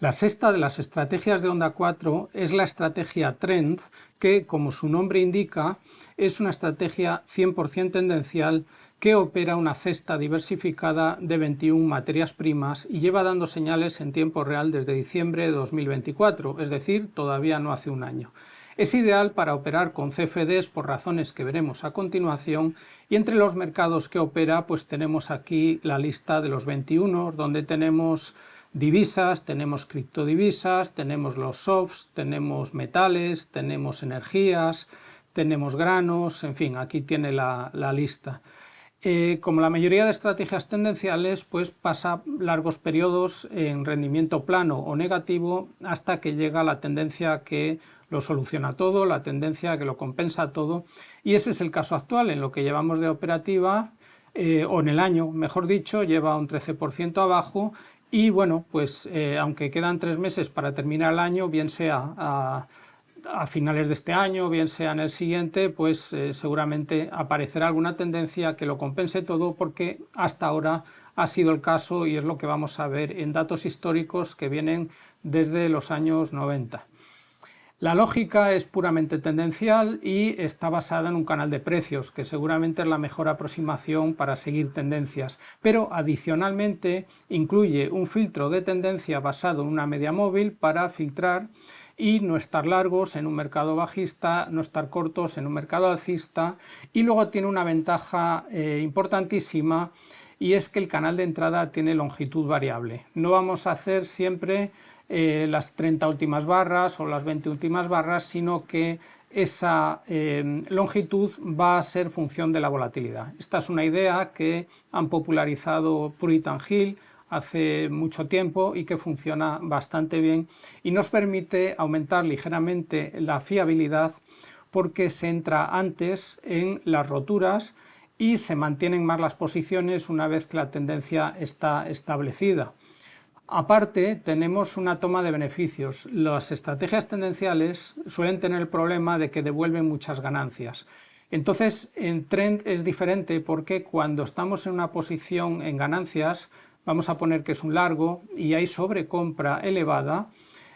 La sexta de las estrategias de Onda 4 es la estrategia Trend, que, como su nombre indica, es una estrategia 100% tendencial que opera una cesta diversificada de 21 materias primas y lleva dando señales en tiempo real desde diciembre de 2024, es decir, todavía no hace un año. Es ideal para operar con CFDs por razones que veremos a continuación, y entre los mercados que opera pues tenemos aquí la lista de los 21, donde tenemos divisas, tenemos criptodivisas, tenemos los softs, tenemos metales, tenemos energías, tenemos granos, en fin, aquí tiene la lista. Como la mayoría de estrategias tendenciales, pues pasa largos periodos en rendimiento plano o negativo hasta que llega la tendencia que lo soluciona todo, la tendencia que lo compensa todo, y ese es el caso actual. En lo que llevamos de operativa, o en el año, mejor dicho, lleva un 13% abajo, y bueno, pues aunque quedan 3 meses para terminar el año, bien sea a finales de este año, bien sea en el siguiente, pues seguramente aparecerá alguna tendencia que lo compense todo, porque hasta ahora ha sido el caso y es lo que vamos a ver en datos históricos que vienen desde los años 90. La lógica es puramente tendencial y está basada en un canal de precios, que seguramente es la mejor aproximación para seguir tendencias, pero adicionalmente incluye un filtro de tendencia basado en una media móvil para filtrar y no estar largos en un mercado bajista, no estar cortos en un mercado alcista, y luego tiene una ventaja importantísima, y es que el canal de entrada tiene longitud variable. No vamos a hacer siempre las 30 últimas barras o las 20 últimas barras, sino que esa longitud va a ser función de la volatilidad. Esta es una idea que han popularizado Puritan Hill hace mucho tiempo y que funciona bastante bien y nos permite aumentar ligeramente la fiabilidad, porque se entra antes en las roturas y se mantienen más las posiciones una vez que la tendencia está establecida. Aparte, tenemos una toma de beneficios. Las estrategias tendenciales suelen tener el problema de que devuelven muchas ganancias. Entonces, en Trend es diferente, porque cuando estamos en una posición en ganancias, vamos a poner que es un largo y hay sobrecompra elevada,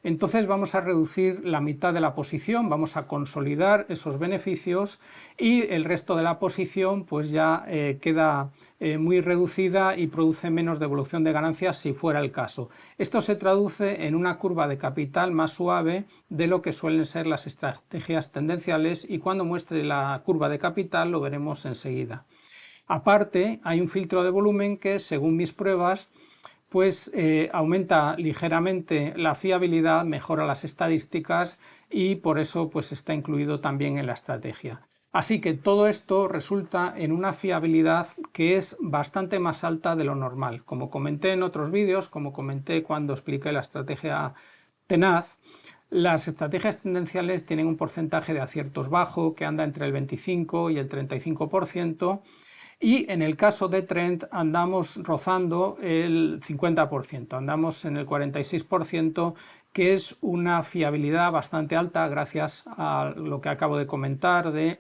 entonces vamos a reducir la mitad de la posición, vamos a consolidar esos beneficios, y el resto de la posición pues ya queda muy reducida y produce menos devolución de ganancias si fuera el caso. Esto se traduce en una curva de capital más suave de lo que suelen ser las estrategias tendenciales, y cuando muestre la curva de capital lo veremos enseguida. Aparte, hay un filtro de volumen que, según mis pruebas, pues aumenta ligeramente la fiabilidad, mejora las estadísticas, y por eso pues está incluido también en la estrategia. Así que todo esto resulta en una fiabilidad que es bastante más alta de lo normal. Como comenté en otros vídeos, como comenté cuando expliqué la estrategia tenaz, las estrategias tendenciales tienen un porcentaje de aciertos bajo, que anda entre el 25 y el 35%, y en el caso de Trend andamos rozando el 50%, andamos en el 46%, que es una fiabilidad bastante alta gracias a lo que acabo de comentar de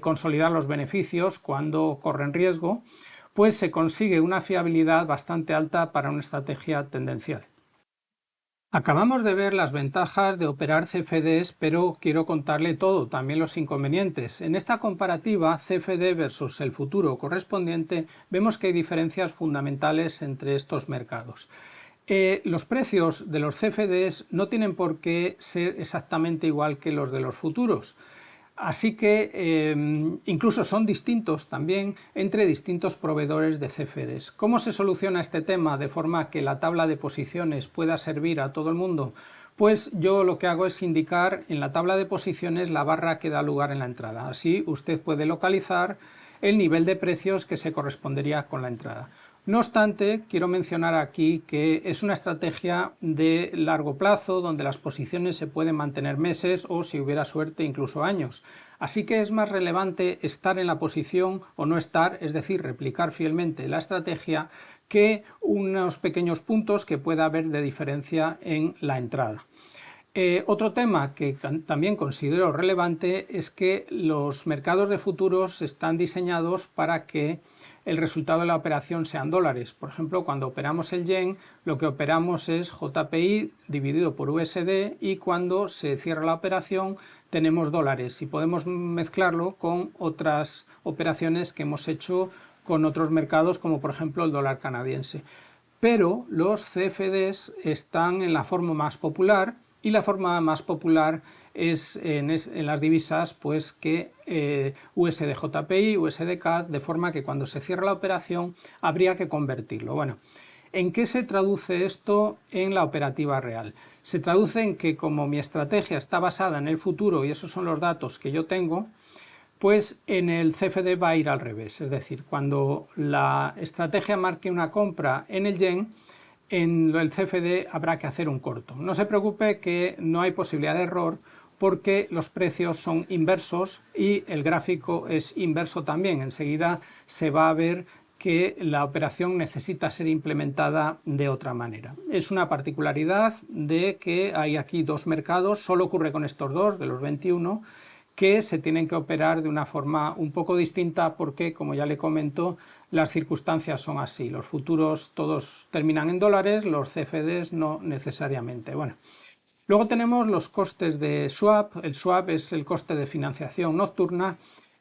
consolidar los beneficios cuando corren riesgo, pues se consigue una fiabilidad bastante alta para una estrategia tendencial. Acabamos de ver las ventajas de operar CFDs, pero quiero contarle todo, también los inconvenientes. En esta comparativa CFD versus el futuro correspondiente, vemos que hay diferencias fundamentales entre estos mercados. Los precios de los CFDs no tienen por qué ser exactamente igual que los de los futuros. Así que incluso son distintos también entre distintos proveedores de CFDs. ¿Cómo se soluciona este tema de forma que la tabla de posiciones pueda servir a todo el mundo? Pues yo lo que hago es indicar en la tabla de posiciones la barra que da lugar en la entrada. Así usted puede localizar el nivel de precios que se correspondería con la entrada. No obstante, quiero mencionar aquí que es una estrategia de largo plazo, donde las posiciones se pueden mantener meses o, si hubiera suerte, incluso años. Así que es más relevante estar en la posición o no estar, es decir, replicar fielmente la estrategia, que unos pequeños puntos que pueda haber de diferencia en la entrada. Otro tema que también considero relevante es que los mercados de futuros están diseñados para que el resultado de la operación sean dólares. Por ejemplo, cuando operamos el yen, lo que operamos es JPY dividido por USD y cuando se cierra la operación tenemos dólares y podemos mezclarlo con otras operaciones que hemos hecho con otros mercados, como por ejemplo el dólar canadiense. Pero los CFDs están en la forma más popular, y la forma más popular es en las divisas pues que USD-JPY, USD-CAD, de forma que cuando se cierra la operación habría que convertirlo. Bueno, ¿en qué se traduce esto en la operativa real? Se traduce en que como mi estrategia está basada en el futuro y esos son los datos que yo tengo, pues en el CFD va a ir al revés, es decir, cuando la estrategia marque una compra en el yen, en el CFD habrá que hacer un corto. No se preocupe que no hay posibilidad de error porque los precios son inversos y el gráfico es inverso también. Enseguida se va a ver que la operación necesita ser implementada de otra manera. Es una particularidad de que hay aquí dos mercados, solo ocurre con estos dos de los 21, que se tienen que operar de una forma un poco distinta porque, como ya le comento, las circunstancias son así. Los futuros todos terminan en dólares, los CFDs no necesariamente. Bueno, luego tenemos los costes de swap. El swap es el coste de financiación nocturna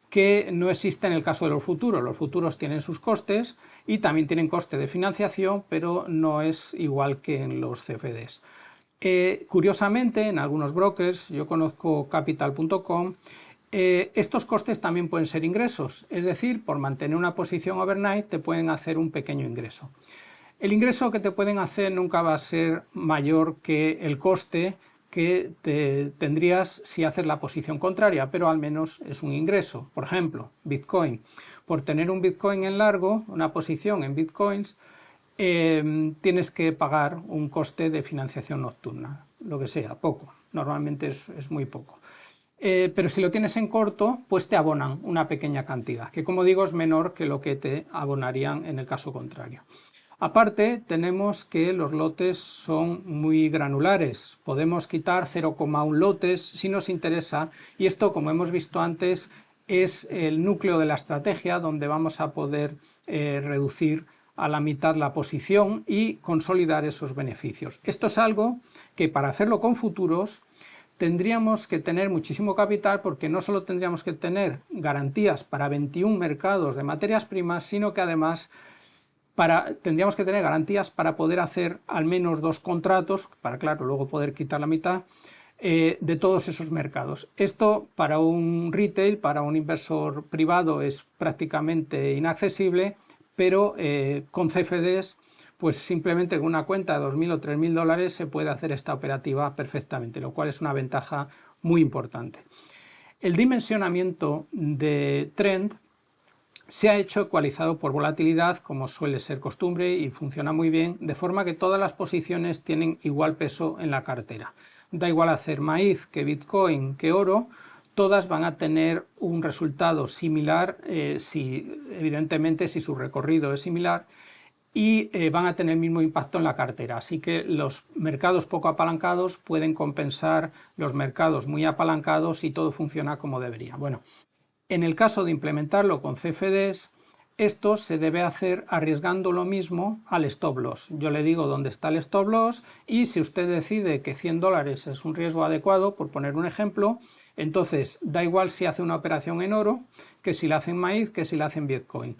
que no existe en el caso de los futuros. Los futuros tienen sus costes y también tienen coste de financiación, pero no es igual que en los CFDs. Curiosamente, en algunos brokers, yo conozco capital.com, estos costes también pueden ser ingresos, es decir, por mantener una posición overnight te pueden hacer un pequeño ingreso. El ingreso que te pueden hacer nunca va a ser mayor que el coste que te tendrías si haces la posición contraria, pero al menos es un ingreso. Por ejemplo, Bitcoin. Por tener un Bitcoin en largo, una posición en Bitcoins, tienes que pagar un coste de financiación nocturna, lo que sea, poco, normalmente es muy poco. Pero si lo tienes en corto, pues te abonan una pequeña cantidad, que como digo es menor que lo que te abonarían en el caso contrario. Aparte, tenemos que los lotes son muy granulares, podemos quitar 0,1 lotes si nos interesa, y esto, como hemos visto antes, es el núcleo de la estrategia donde vamos a poder reducir a la mitad la posición y consolidar esos beneficios. Esto es algo que para hacerlo con futuros tendríamos que tener muchísimo capital, porque no solo tendríamos que tener garantías para 21 mercados de materias primas, sino que además tendríamos que tener garantías para poder hacer al menos 2 contratos, para claro, luego poder quitar la mitad de todos esos mercados. Esto para un retail, para un inversor privado es prácticamente inaccesible, pero con CFDs, pues simplemente con una cuenta de 2.000 o 3.000 dólares se puede hacer esta operativa perfectamente, lo cual es una ventaja muy importante. El dimensionamiento de trend se ha hecho ecualizado por volatilidad, como suele ser costumbre, y funciona muy bien, de forma que todas las posiciones tienen igual peso en la cartera. Da igual hacer maíz que Bitcoin que oro, todas van a tener un resultado similar, evidentemente si su recorrido es similar, y van a tener el mismo impacto en la cartera. Así que los mercados poco apalancados pueden compensar los mercados muy apalancados y todo funciona como debería. Bueno, en el caso de implementarlo con CFDs, esto se debe hacer arriesgando lo mismo al stop loss. Yo le digo dónde está el stop loss y si usted decide que 100 dólares es un riesgo adecuado, por poner un ejemplo, entonces da igual si hace una operación en oro, que si la hace en maíz, que si la hace en Bitcoin.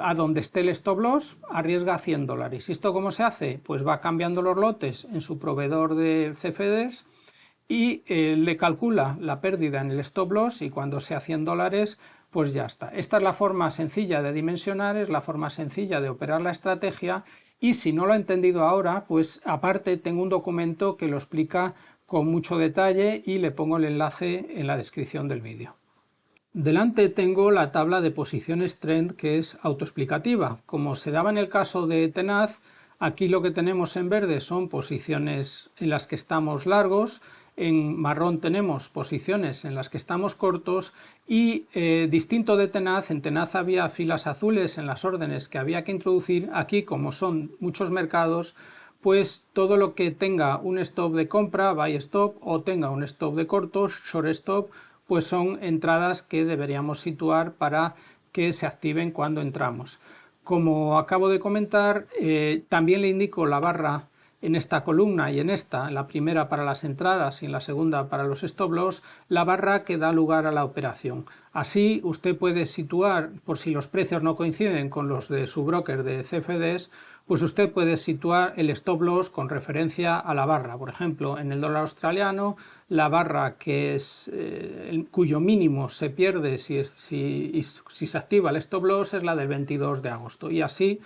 A donde esté el stop loss, arriesga 100 dólares. ¿Y esto cómo se hace? Pues va cambiando los lotes en su proveedor de CFDs y le calcula la pérdida en el stop loss y cuando sea 100 dólares pues ya está. Esta es la forma sencilla de dimensionar, es la forma sencilla de operar la estrategia, y si no lo he entendido ahora, pues aparte tengo un documento que lo explica con mucho detalle y le pongo el enlace en la descripción del vídeo. Delante tengo la tabla de posiciones trend, que es autoexplicativa. Como se daba en el caso de Tenaz, aquí lo que tenemos en verde son posiciones en las que estamos largos, en marrón tenemos posiciones en las que estamos cortos y distinto de Tenaz, en Tenaz había filas azules en las órdenes que había que introducir. Aquí, como son muchos mercados, pues todo lo que tenga un stop de compra, buy stop, o tenga un stop de cortos, short stop, pues son entradas que deberíamos situar para que se activen cuando entramos. Como acabo de comentar, también le indico la barra en esta columna y en esta, en la primera para las entradas y en la segunda para los stop loss, la barra que da lugar a la operación. Así usted puede situar, por si los precios no coinciden con los de su broker de CFDs, pues usted puede situar el stop loss con referencia a la barra. Por ejemplo, en el dólar australiano, la barra que es, cuyo mínimo se pierde si se activa el stop loss es la del 22 de agosto. Y así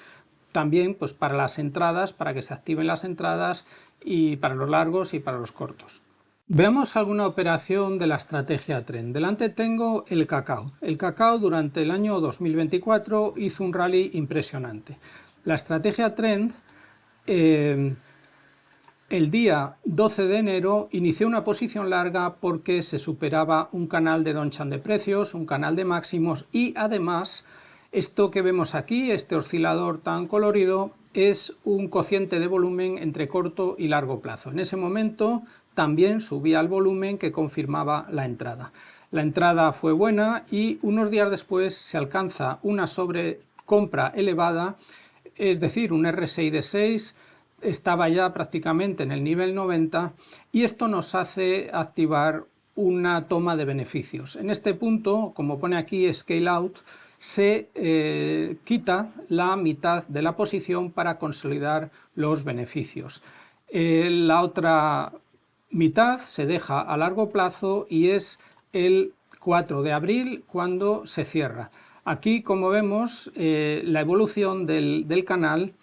también pues para las entradas, para que se activen las entradas y para los largos y para los cortos. Veamos alguna operación de la estrategia trend. Delante tengo el cacao. El cacao durante el año 2024 hizo un rally impresionante. La estrategia trend el día 12 de enero inició una posición larga porque se superaba un canal de Donchan de precios, un canal de máximos y además esto que vemos aquí, este oscilador tan colorido, es un cociente de volumen entre corto y largo plazo. En ese momento también subía el volumen que confirmaba la entrada. La entrada fue buena y unos días después se alcanza una sobrecompra elevada, es decir, un RSI de 6, estaba ya prácticamente en el nivel 90 y esto nos hace activar una toma de beneficios. En este punto, como pone aquí Scale Out, se quita la mitad de la posición para consolidar los beneficios. La otra mitad se deja a largo plazo y es el 4 de abril cuando se cierra. Aquí, como vemos, la evolución del canal,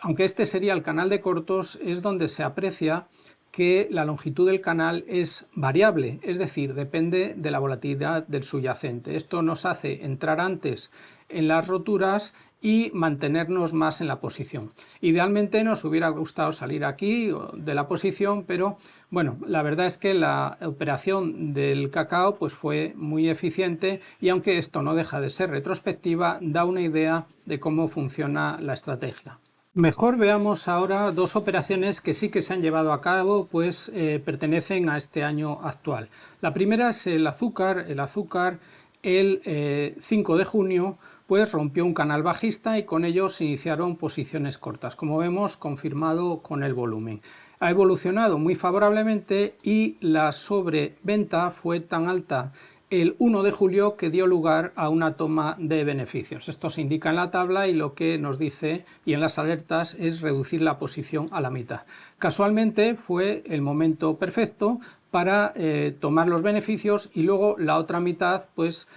aunque este sería el canal de cortos, es donde se aprecia que la longitud del canal es variable, es decir, depende de la volatilidad del subyacente. Esto nos hace entrar antes en las roturas y mantenernos más en la posición. Idealmente nos hubiera gustado salir aquí de la posición, pero bueno, la verdad es que la operación del cacao pues fue muy eficiente y aunque esto no deja de ser retrospectiva, da una idea de cómo funciona la estrategia. Mejor veamos ahora dos operaciones que sí que se han llevado a cabo, pues pertenecen a este año actual. La primera es el azúcar. El 5 de junio pues rompió un canal bajista y con ello se iniciaron posiciones cortas, como vemos confirmado con el volumen. Ha evolucionado muy favorablemente y la sobreventa fue tan alta el 1 de julio que dio lugar a una toma de beneficios. Esto se indica en la tabla y lo que nos dice y en las alertas es reducir la posición a la mitad. Casualmente fue el momento perfecto para tomar los beneficios y luego la otra mitad pues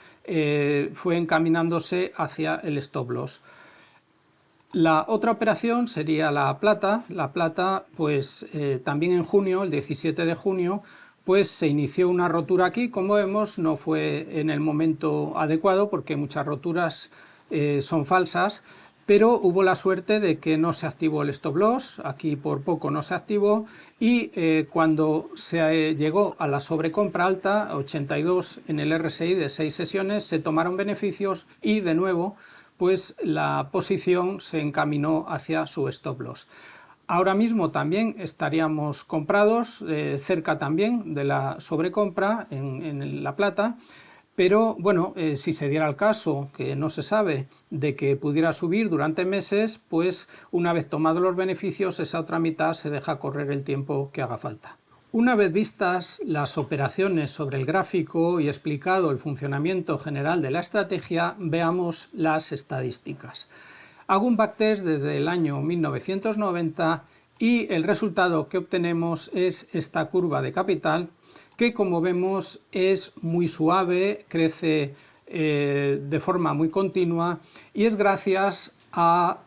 fue encaminándose hacia el stop loss. La otra operación sería la plata. La plata pues también en junio, el 17 de junio, pues se inició una rotura aquí, como vemos no fue en el momento adecuado porque muchas roturas son falsas, pero hubo la suerte de que no se activó el stop loss, aquí por poco no se activó y cuando se llegó a la sobrecompra alta, 82 en el RSI de 6 sesiones, se tomaron beneficios y de nuevo pues la posición se encaminó hacia su stop loss. Ahora mismo también estaríamos comprados, cerca también de la sobrecompra en la plata, pero bueno, si se diera el caso, que no se sabe, de que pudiera subir durante meses, pues una vez tomados los beneficios, esa otra mitad se deja correr el tiempo que haga falta. Una vez vistas las operaciones sobre el gráfico y explicado el funcionamiento general de la estrategia, veamos las estadísticas. Hago un backtest desde el año 1990 y el resultado que obtenemos es esta curva de capital que, como vemos, es muy suave, crece de forma muy continua y es gracias a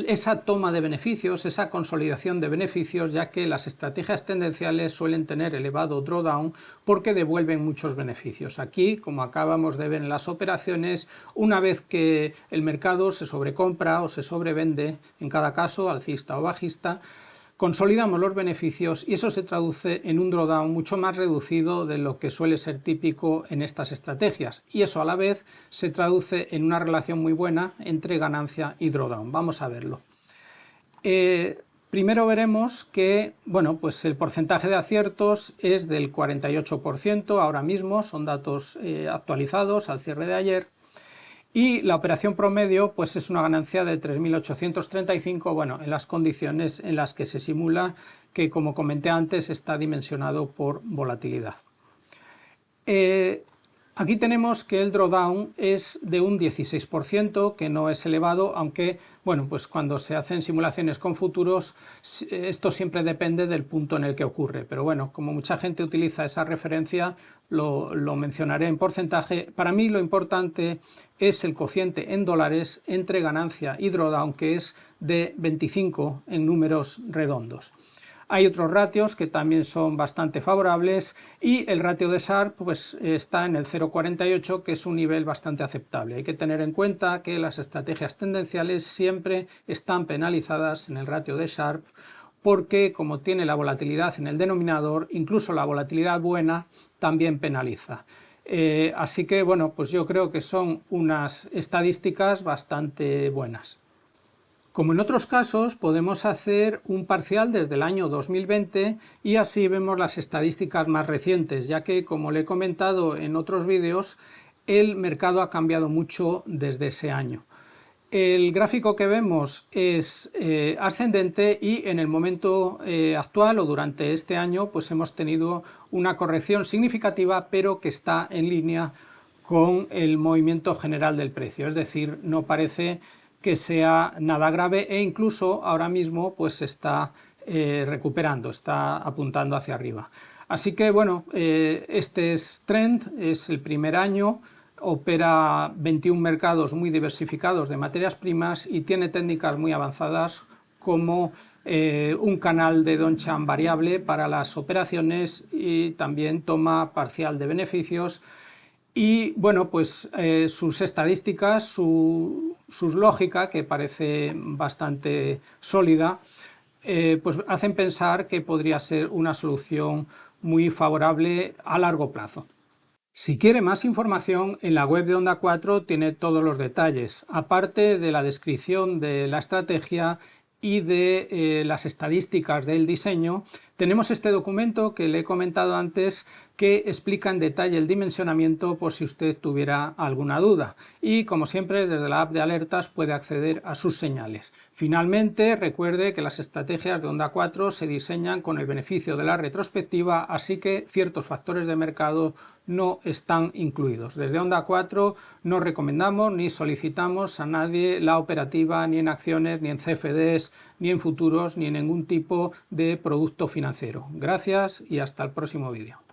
esa toma de beneficios, esa consolidación de beneficios, ya que las estrategias tendenciales suelen tener elevado drawdown porque devuelven muchos beneficios. Aquí, como acabamos de ver en las operaciones, una vez que el mercado se sobrecompra o se sobrevende, en cada caso alcista o bajista, consolidamos los beneficios y eso se traduce en un drawdown mucho más reducido de lo que suele ser típico en estas estrategias y eso a la vez se traduce en una relación muy buena entre ganancia y drawdown. Vamos a verlo. Primero veremos que bueno, pues el porcentaje de aciertos es del 48% ahora mismo, son datos actualizados al cierre de ayer, y la operación promedio pues es una ganancia de 3.835, bueno, en las condiciones en las que se simula, que como comenté antes está dimensionado por volatilidad. Aquí tenemos que el drawdown es de un 16%, que no es elevado, aunque bueno, pues cuando se hacen simulaciones con futuros esto siempre depende del punto en el que ocurre, pero bueno, como mucha gente utiliza esa referencia lo mencionaré en porcentaje. Para mí lo importante es el cociente en dólares entre ganancia y drawdown, que es de 25 en números redondos. Hay otros ratios que también son bastante favorables y el ratio de Sharpe pues, está en el 0,48, que es un nivel bastante aceptable. Hay que tener en cuenta que las estrategias tendenciales siempre están penalizadas en el ratio de Sharpe porque como tiene la volatilidad en el denominador, incluso la volatilidad buena también penaliza. Así que bueno, pues yo creo que son unas estadísticas bastante buenas. Como en otros casos, podemos hacer un parcial desde el año 2020 y así vemos las estadísticas más recientes, ya que, como le he comentado en otros vídeos, el mercado ha cambiado mucho desde ese año. El gráfico que vemos es ascendente y en el momento actual o durante este año pues hemos tenido una corrección significativa, pero que está en línea con el movimiento general del precio, es decir, no parece que sea nada grave e incluso ahora mismo pues se está recuperando, está apuntando hacia arriba. Así que bueno, este es Trend, es el primer año, opera 21 mercados muy diversificados de materias primas y tiene técnicas muy avanzadas como un canal de Dong-Chan variable para las operaciones y también toma parcial de beneficios. Y bueno, pues sus estadísticas, su lógica, que parece bastante sólida, pues hacen pensar que podría ser una solución muy favorable a largo plazo. Si quiere más información, en la web de Onda 4 tiene todos los detalles, aparte de la descripción de la estrategia y de las estadísticas del diseño. Tenemos este documento que le he comentado antes, que explica en detalle el dimensionamiento por si usted tuviera alguna duda, y como siempre desde la app de alertas puede acceder a sus señales. Finalmente, recuerde que las estrategias de Onda 4 se diseñan con el beneficio de la retrospectiva, así que ciertos factores de mercado no están incluidos. Desde Onda 4 no recomendamos ni solicitamos a nadie la operativa ni en acciones, ni en CFDs, ni en futuros, ni en ningún tipo de producto financiero. Gracias y hasta el próximo vídeo.